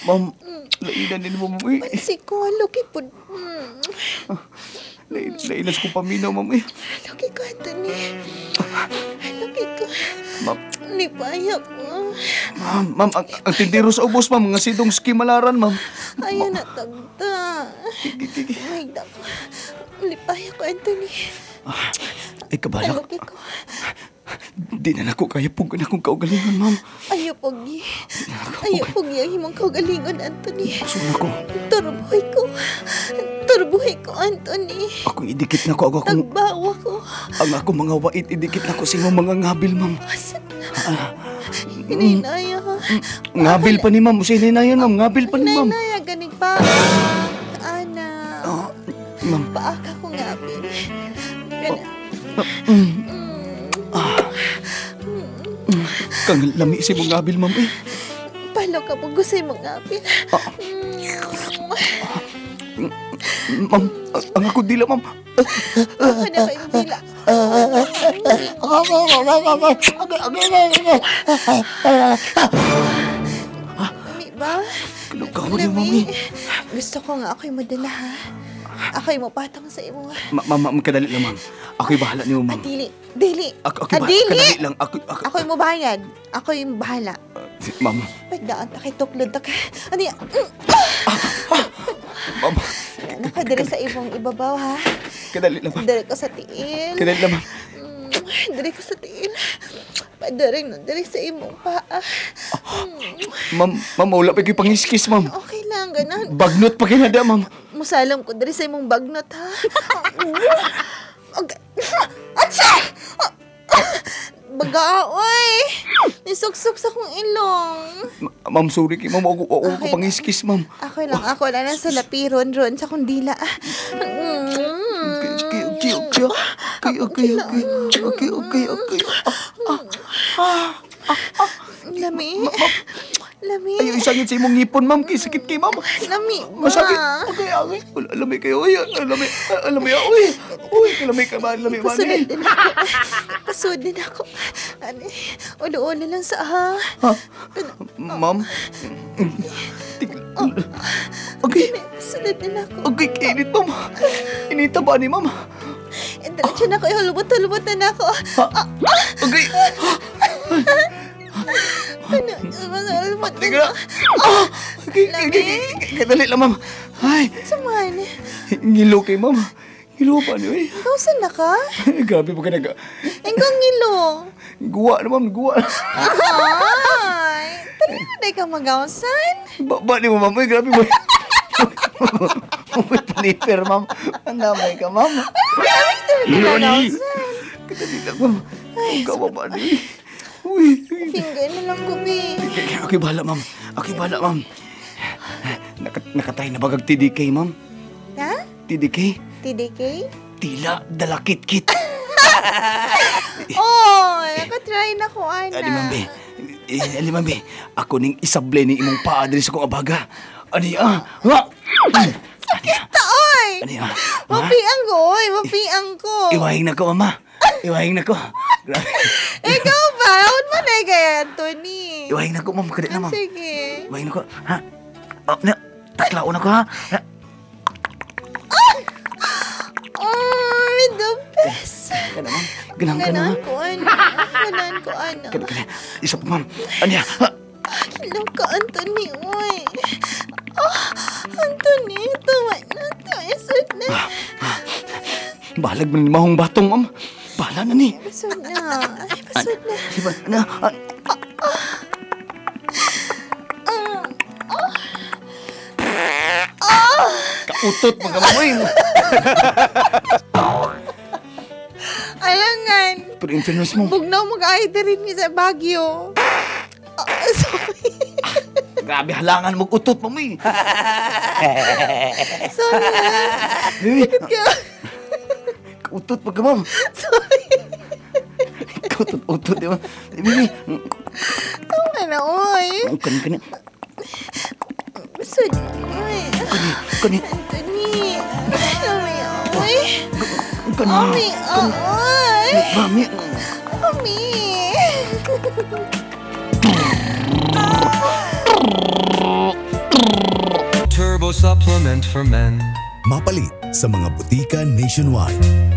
Ma'am, lainan din mo, ma'am. Pansig ko, luki po. Lainas ko paminaw, ma'am. Luki ko, Anthony. Luki ko. Ma'am. Lipaya ko. Ma'am, ang tindiro sa ubos, ma'am. Nga sidong skimalaran, ma'am. Ayaw na tagda. Mahigda ko. Lipaya ko, Anthony. Ay, kabala. Luki ko. Di na ako kaya pong akong kaugalingan, ma'am. Ayaw pogi. Ayaw pogi ang himong kaugalingon, Anthony. Suna ko. Turbuhay ko. Turbuhay ko, Anthony. Akong idikit na ko. Tagbawa ko. Ang ako mga wait, idikit na ko sa imong mga ngabil, ma'am. Hinay-naya ka. Ngabil pa ni ma'am. Sino na yun, ma'am? Ngabil pa ni ma'am. Hinay-naya, ganig pa. Ana. Ma'am. Paaka ko ngabil. Kang lami si mong ngabil, ma'am. Palo ka po gusay mo ngabil. Ma'am, ang ako dila, ma'am. Ako na kayong dila. Lami ba? Lugaw niyo, mami. Gusto ko nga ako'y madala, ha? Ako'y mapatang sa imo. Ma'am, kadali lang, ma'am. Ako'y bahala niyo, ma'am. Dili. Kadali lang. Ako'y mabayad. Ako'y bahala. Ma'am. Pagdaan ta kay tuklod ta ka. Ano yan? Ma'am. Nakadiri sa imong ibabaw, ha? Kadali lang, ma'am. Dari ko sa tiil. Kadali lang, ma'am. Dari ko sa tiil. Dari sa imong paa. Ma'am, wala pa kayo pangiskis, ma'am. Okay lang, ganon. Bagnot pa kayo na da, ma'am. Musalam ko dari sa imong bagnot, ha? Okay. Atsa! Bagaoy! Nisuksok sa kong ilong. Ma'am, sorry kayo, ma'am. Ako ko pangiskis, ma'am. Ako lang sa lapiron ron sa kong dila. Okay. Lami. Ayaw isangit sa imong ngipon, ma'am. Kaya sakit kayo, ma'am. Lami ba? Masakit. Okay. Lami kayo. Lami. Lami ka ba? Lami ba? Pasod din ako. Ulo-ulo lang sa ha. Ma'am? Okay. Pasod din ako. Okay, kainit, ma'am. Inita ba ni ma'am? Diretso na ako. Lubot na ako. Okay. Lubot na Tiga. Okay. Kadali lang, ma'am. Ay. Saman. Ngilo kay ma'am. Ngilo pa niyo, eh. Ikaw saan na ka? Grabe po ka naga. Ikaw ngilo. Guwa na, ma'am. Guwa. Ay. Talaga ka magawsan? Ba ni mo, ma'am. Ay, grabe mo. May paniper, ma'am. Ang damay ka, ma'am. Nani? Kadali lang, ma'am. Ang gawa ba niyo, eh. Uy. Finger na lang gubi. Okay, bahala, ma'am. Nakatay na bagag TDK, ma'am? Ha? TDK? TDK? Tila dalakit-kit. Oh, nakatry na ko, ana. Ali, ma'am, ako ning isable ni imong paadres sa kong abaga. Ani, Sakit ta, oy! Ani, Mapiang ko, oy! Mapiang ko. Iwahing na ko, mama. Iwahing na ko. Grabe. Ikaw ba? Huwag mo na kaya, Anthony. Iwahing na ko, ma'am. Kadit na, ma'am. Sige. Iwahing na ko. Ha? Taklaon na ko, ha? Oh, the best. Gana, ma'am. Ganang ka na, Ganaan ko, ana. Kada. Isa pa, ma'am. Anya, ha? Hello ka, Anthony, oy. Anthony, tuwa na. Isod na. Balag man ni mahong batong, ma'am. Bahala na ni. Basod na. Ay, basod na. Diba, na, kautot magamoy mo. Alangan. Pero in fairness mo. Bugnaw mag-aida rin ni sa Baguio. Sorry. Grabe halangan mo utot mo, eh. Sorry. Bakit ka? Utot pa ka, ma'am. Sorry. Utot, di ba? Bibi. Tama na, oy. Kani. Basod. Oy. Kani. Anthony. Mami, oy. Kani. Mami, oy. Mami. Mami. supplement for men. Mapalit sa mga butika nationwide.